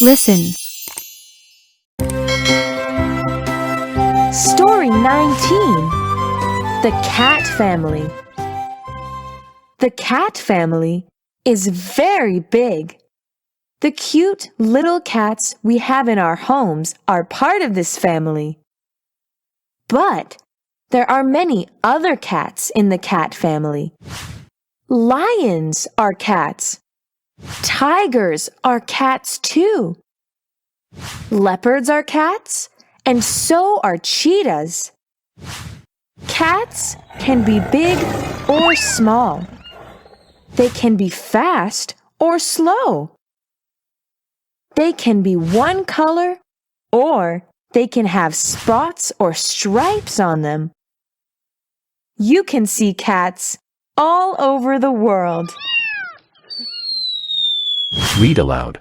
Listen. Story 19. The Cat Family. The cat family is very big. The cute little cats we have in our homes are part of this family. But there are many other cats in the cat family. Lions are cats. Tigers are cats too. Leopards are cats, and so are cheetahs. Cats can be big or small. They can be fast or slow. They can be one color, or they can have spots or stripes on them. You can see cats all over the world. Read aloud.